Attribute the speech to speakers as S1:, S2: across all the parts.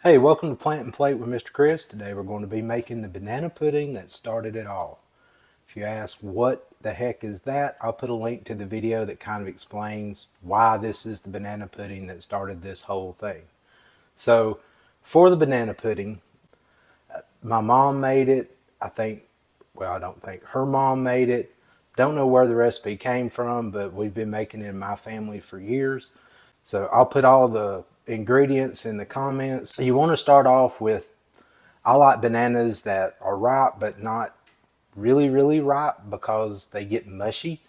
S1: Hey, welcome to Plant and Plate with Mr. Chris. Today we're going to be making the banana pudding that started it all. If you ask what the heck is that, I'll put a link to the video that kind of explains why this is the banana pudding that started this whole thing. So, for the banana pudding, my mom made it. I don't think her mom made it. Don't know where the recipe came from, but we've been making it in my family for years. So I'll put all the ingredients in the comments. You want to start off with, I like bananas that are ripe but not really ripe because they get mushy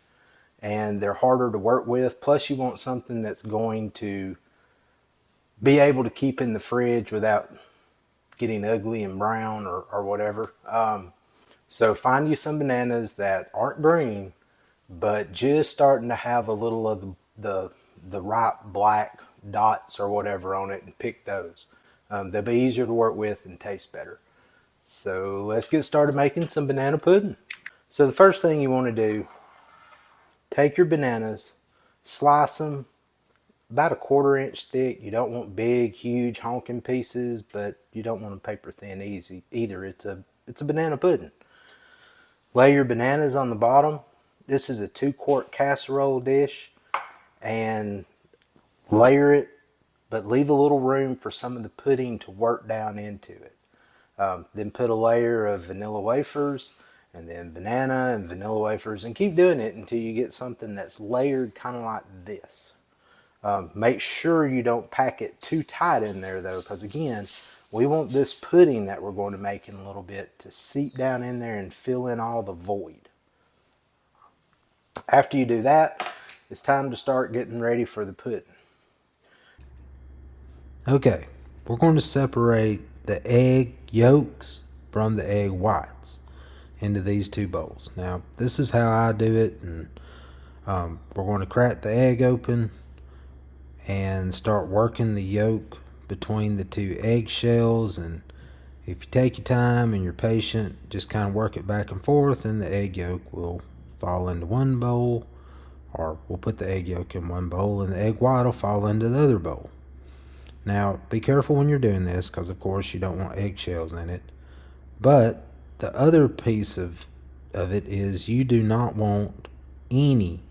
S1: and they're harder to work with. Plus you want something that's going to be able to keep in the fridge without getting ugly and brown or whatever. So find you some bananas that aren't green but just starting to have a little of the ripe black dots or whatever on it, and pick those. They'll be easier to work with and taste better. So let's get started making some banana pudding. So the first thing you want to do, take your bananas, slice them about a 1/4 inch thick. You don't want big, huge, honking pieces, but you don't want them paper thin easy either. It's a banana pudding. Lay your bananas on the bottom. This is a 2-quart casserole dish, and layer it, but leave a little room for some of the pudding to work down into it. Then put a layer of vanilla wafers, and then banana and vanilla wafers, and keep doing it until you get something that's layered kind of like this. Make sure you don't pack it too tight in there though, because again, we want this pudding that we're going to make in a little bit to seep down in there and fill in all the void. After you do that, it's time to start getting ready for the pudding. Okay, we're going to separate the egg yolks from the egg whites into these two bowls. Now, this is how I do it, and we're going to crack the egg open and start working the yolk between the two eggshells. And if you take your time and you're patient, just kind of work it back and forth, and the egg yolk will fall into one bowl, or we'll put the egg yolk in one bowl and the egg white will fall into the other bowl. Now, be careful when you're doing this, because of course you don't want eggshells in it. But the other piece of it is you do not want any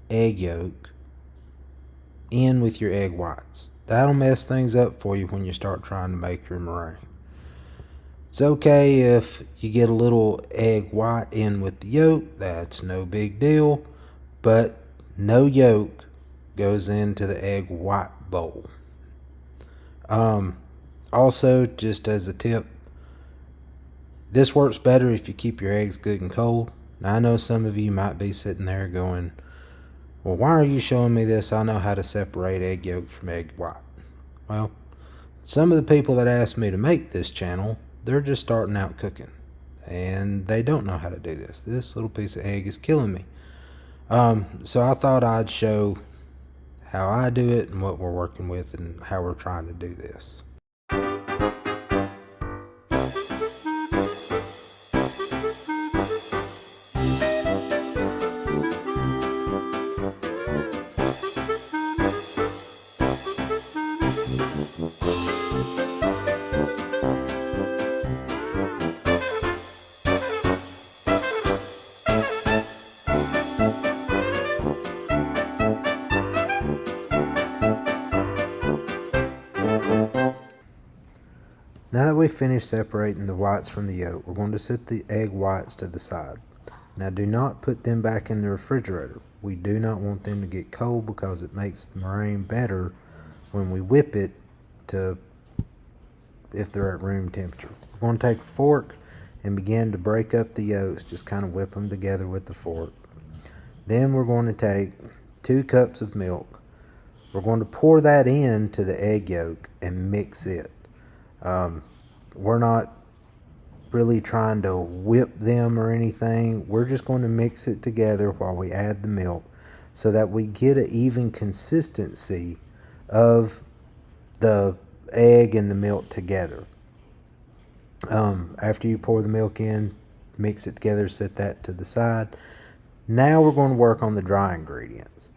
S1: egg yolk in with your egg whites. That'll mess things up for you when you start trying to make your meringue. It's okay if you get a little egg white in with the yolk, that's no big deal, but no yolk goes into the egg white bowl. Also, just as a tip, this works better if you keep your eggs good and cold. Now, I know some of you might be sitting there going, well, why are you showing me this? I know how to separate egg yolk from egg white. Well, some of the people that asked me to make this channel, they're just starting out cooking, and they don't know how to do this. This little piece of egg is killing me. So I thought I'd show how I do it and what we're working with and how we're trying to do this. Now that we've finished separating the whites from the yolk, we're going to set the egg whites to the side. Now, do not put them back in the refrigerator. We do not want them to get cold, because it makes the meringue better when we whip it to, if they're at room temperature. We're going to take a fork and begin to break up the yolks, just kind of whip them together with the fork. Then we're going to take 2 cups of milk. We're going to pour that into the egg yolk and mix it. We're not really trying to whip them or anything. We're just going to mix it together while we add the milk, so that we get an even consistency of the egg and the milk together. After you pour the milk in, mix it together, set that to the side. Now we're going to work on the dry ingredients.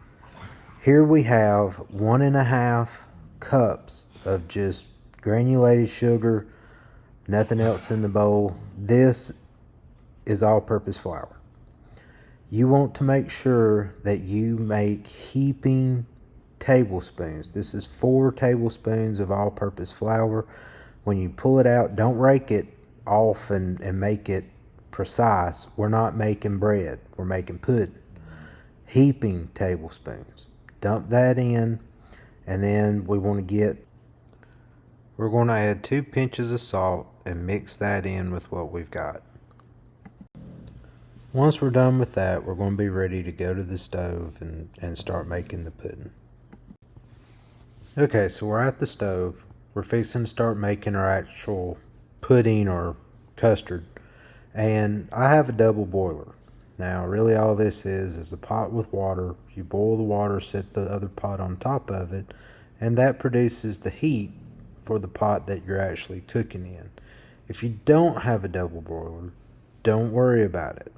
S1: Here we have 1.5 cups of just granulated sugar, nothing else in the bowl. This is all-purpose flour. You want to make sure that you make heaping tablespoons. This is 4 tablespoons of all-purpose flour. When you pull it out, don't rake it off and make it precise. We're not making bread, we're making pudding. Heaping tablespoons. Dump that in, and then we're going to add 2 pinches of salt and mix that in with what we've got. Once we're done with that, we're going to be ready to go to the stove and start making the pudding. Okay, so we're at the stove. We're fixing to start making our actual pudding or custard. And I have a double boiler. Now, really all this is a pot with water. You boil the water, set the other pot on top of it, and that produces the heat for the pot that you're actually cooking in. If you don't have a double boiler, don't worry about it.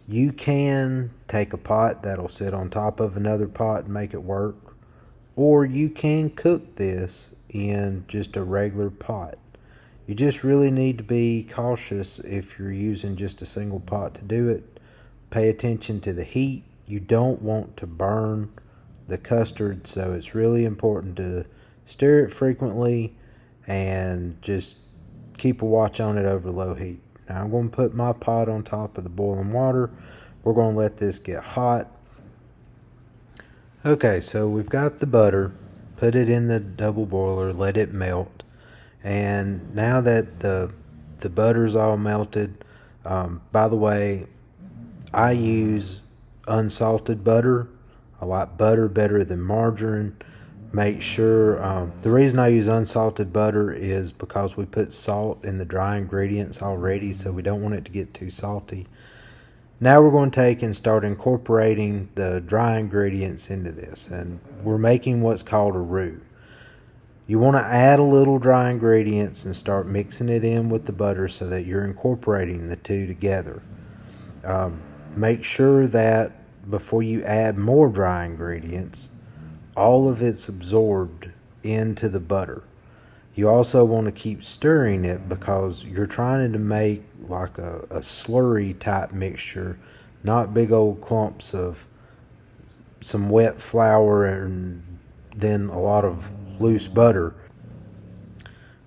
S1: You can take a pot that'll sit on top of another pot and make it work, or you can cook this in just a regular pot. You just really need to be cautious if you're using just a single pot to do it. Pay attention to the heat. You don't want to burn the custard, so it's really important to stir it frequently and just keep a watch on it over low heat. Now I'm going to put my pot on top of the boiling water. We're going to let this get hot. Okay, so we've got the butter. Put it in the double boiler, let it melt. And now that the butter's all melted, by the way, I use unsalted butter. I like butter better than margarine. Make sure, the reason I use unsalted butter is because we put salt in the dry ingredients already, so we don't want it to get too salty. Now we're going to take and start incorporating the dry ingredients into this, and we're making what's called a roux. You want to add a little dry ingredients and start mixing it in with the butter so that you're incorporating the two together. Make sure that before you add more dry ingredients, all of it's absorbed into the butter. You also want to keep stirring it because you're trying to make like a slurry type mixture, not big old clumps of some wet flour and then a lot of loose butter.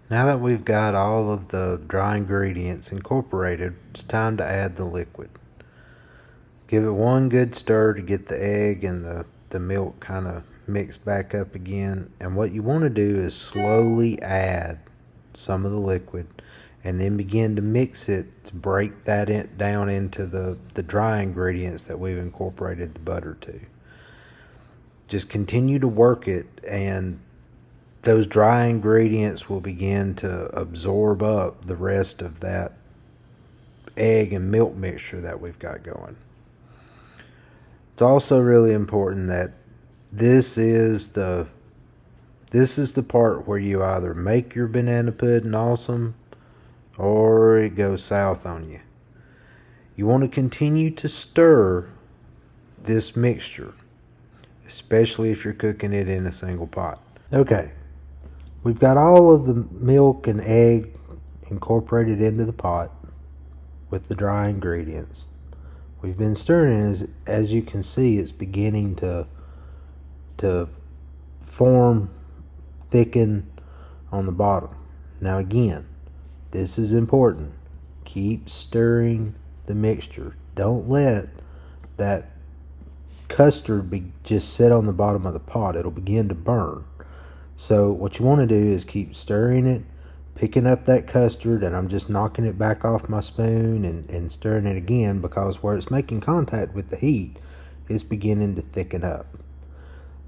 S1: Now that we've got all of the dry ingredients incorporated, it's time to add the liquid. Give it one good stir to get the egg and the milk kind of mixed back up again. And what you want to do is slowly add some of the liquid and then begin to mix it to break that down into the dry ingredients that we've incorporated the butter to. Just continue to work it, and those dry ingredients will begin to absorb up the rest of that egg and milk mixture that we've got going. It's also really important that this is the part where you either make your banana pudding awesome or it goes south on you. You want to continue to stir this mixture, especially if you're cooking it in a single pot. Okay, we've got all of the milk and egg incorporated into the pot with the dry ingredients. We've been stirring it. As you can see, it's beginning to form, thicken on the bottom. Now again, this is important. Keep stirring the mixture. Don't let that custard just sit on the bottom of the pot. It'll begin to burn. So what you want to do is keep stirring it, picking up that custard, and I'm just knocking it back off my spoon and stirring it again, because where it's making contact with the heat, it's beginning to thicken up.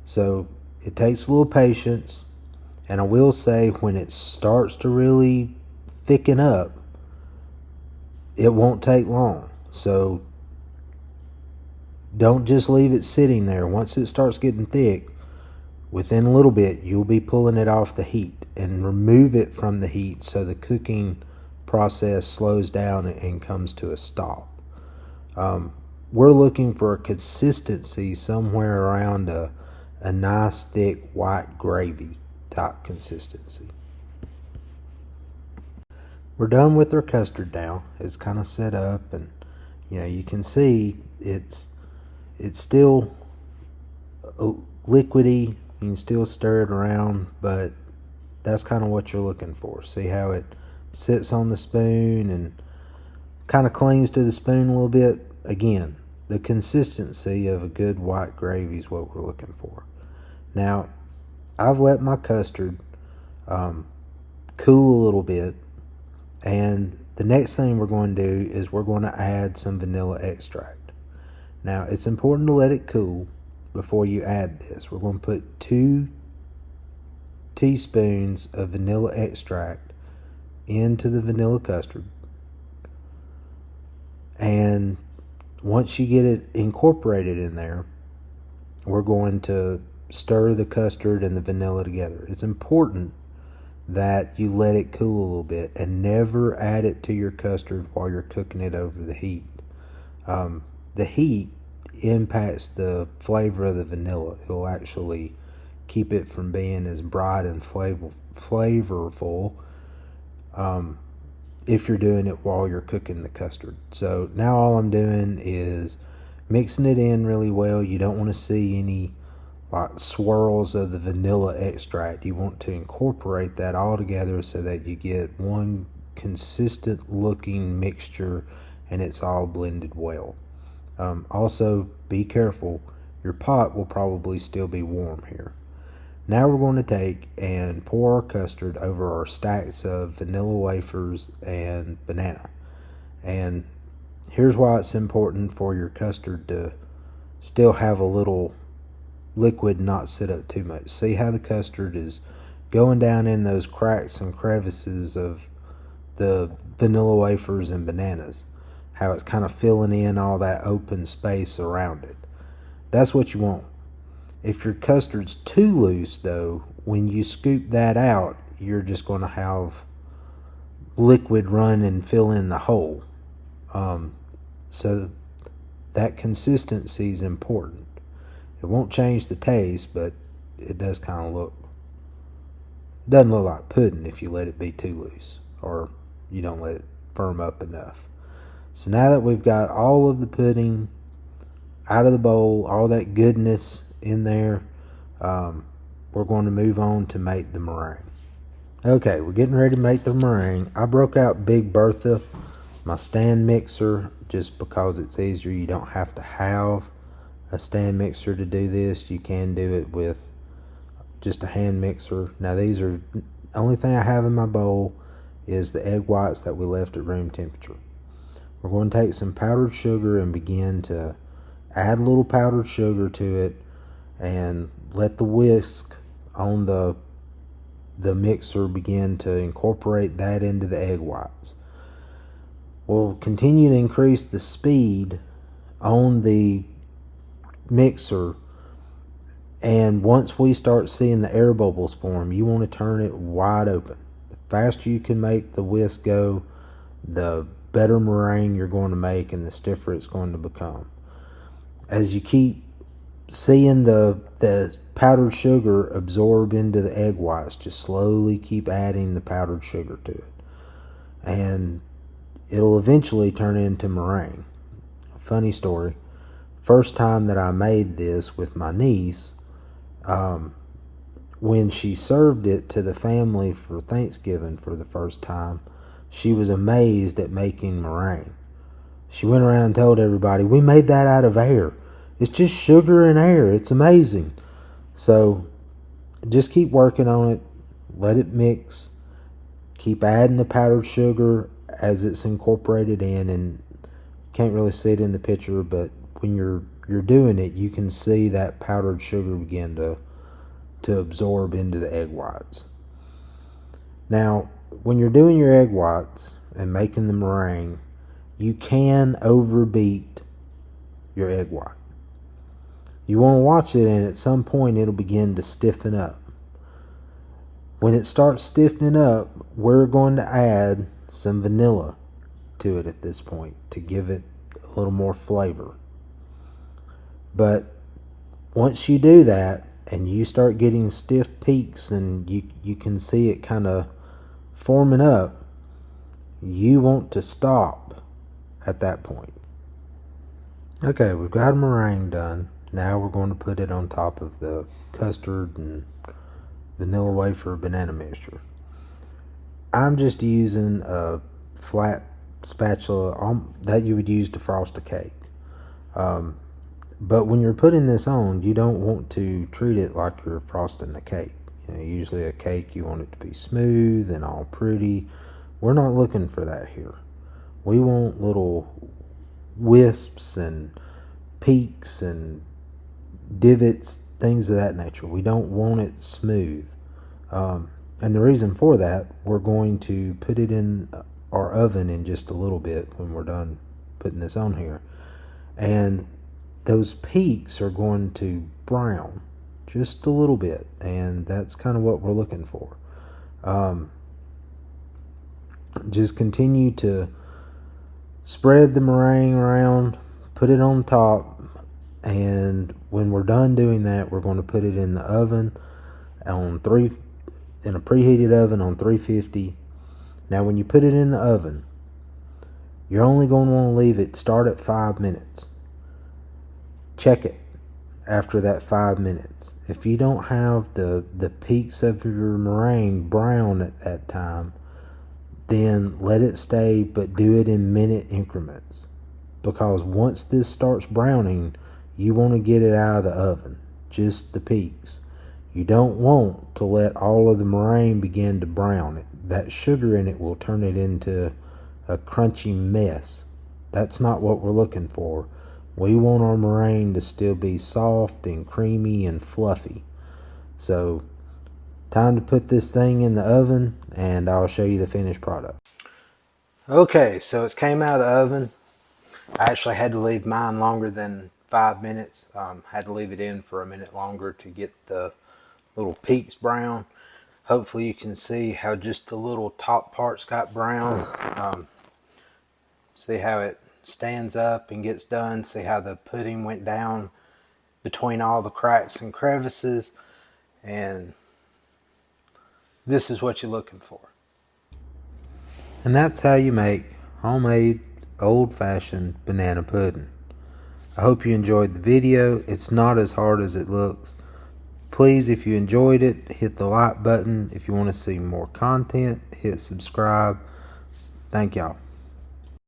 S1: So it takes a little patience, and I will say when it starts to really thicken up, it won't take long. So don't just leave it sitting there. Once it starts getting thick, within a little bit, you'll be pulling it off the heat and remove it from the heat so the cooking process slows down and comes to a stop. We're looking for a consistency somewhere around a nice thick white gravy type consistency. We're done with our custard now. It's kind of set up, and you can see it's still liquidy. You can still stir it around, but that's kind of what you're looking for. See how it sits on the spoon and kind of clings to the spoon a little bit. Again, the consistency of a good white gravy is what we're looking for. Now, I've let my custard cool a little bit, and the next thing we're going to do is we're going to add some vanilla extract. Now, it's important to let it cool before you add this. We're going to put 2 teaspoons of vanilla extract into the vanilla custard, and once you get it incorporated in there, we're going to stir the custard and the vanilla together. It's important that you let it cool a little bit and never add it to your custard while you're cooking it over the heat. The heat impacts the flavor of the vanilla. It'll actually keep it from being as bright and flavorful if you're doing it while you're cooking the custard. So now all I'm doing is mixing it in really well. You don't want to see any like swirls of the vanilla extract. You want to incorporate that all together so that you get one consistent looking mixture and it's all blended well. Also, be careful. Your pot will probably still be warm here. Now we're going to take and pour our custard over our stacks of vanilla wafers and banana. And here's why it's important for your custard to still have a little liquid, not sit up too much. See how the custard is going down in those cracks and crevices of the vanilla wafers and bananas. How it's kind of filling in all that open space around it. That's what you want. If your custard's too loose, though, when you scoop that out, you're just going to have liquid run and fill in the hole. So that consistency is important. It won't change the taste, but it does kind of look, it doesn't look like pudding if you let it be too loose or you don't let it firm up enough. So now that we've got all of the pudding out of the bowl, all that goodness in there, we're going to move on to make the meringue. Okay, we're getting ready to make the meringue. I broke out Big Bertha, my stand mixer, just because it's easier. You don't have to have a stand mixer to do this. You can do it with just a hand mixer. Now these are, the only thing I have in my bowl is the egg whites that we left at room temperature. We're going to take some powdered sugar and begin to add a little powdered sugar to it and let the whisk on the mixer begin to incorporate that into the egg whites. We'll continue to increase the speed on the mixer, and once we start seeing the air bubbles form, you want to turn it wide open. The faster you can make the whisk go, the better meringue you're going to make and the stiffer it's going to become. As you keep seeing the powdered sugar absorb into the egg whites, just slowly keep adding the powdered sugar to it, and it'll eventually turn into meringue. Funny story, first time that I made this with my niece, when she served it to the family for Thanksgiving for the first time, she was amazed at making meringue. She went around and told everybody, "We made that out of air. It's just sugar and air. It's amazing." So just keep working on it. Let it mix. Keep adding the powdered sugar as it's incorporated in, and can't really see it in the picture, but when you're doing it, you can see that powdered sugar begin to absorb into the egg whites. Now, when you're doing your egg whites and making the meringue, you can overbeat your egg white. You want to watch it, and at some point it'll begin to stiffen up. When it starts stiffening up, we're going to add some vanilla to it at this point to give it a little more flavor. But once you do that and you start getting stiff peaks and you can see it kind of forming up, you want to stop at that point. Okay, we've got a meringue done. Now we're going to put it on top of the custard and vanilla wafer banana mixture. I'm just using a flat spatula that you would use to frost a cake. But when you're putting this on, you don't want to treat it like you're frosting a cake. Usually a cake, you want it to be smooth and all pretty. We're not looking for that here. We want little wisps and peaks and divots, things of that nature. We don't want it smooth. And the reason for that, we're going to put it in our oven in just a little bit when we're done putting this on here. And those peaks are going to brown just a little bit, and that's kind of what we're looking for. Just continue to spread the meringue around, put it on top, and when we're done doing that, we're going to put it in the oven in a preheated oven on 350. Now when you put it in the oven, you're only going to want to leave it start at 5 minutes. Check it after that 5 minutes. If you don't have the peaks of your meringue brown at that time, then let it stay, but do it in minute increments. Because once this starts browning, you want to get it out of the oven, just the peaks. You don't want to let all of the meringue begin to brown. That sugar in it will turn it into a crunchy mess. That's not what we're looking for. We want our meringue to still be soft and creamy and fluffy. So, time to put this thing in the oven, and I'll show you the finished product. Okay, so it's came out of the oven. I actually had to leave mine longer than 5 minutes. Had to leave it in for a minute longer to get the little peaks brown. Hopefully you can see how just the little top parts got brown. See how it stands up and gets done. See how the pudding went down between all the cracks and crevices. And this is what you're looking for. And that's how you make homemade old-fashioned banana pudding. I hope you enjoyed the video. It's not as hard as it looks. Please, if you enjoyed it, hit the like button. If you want to see more content, hit subscribe. Thank y'all.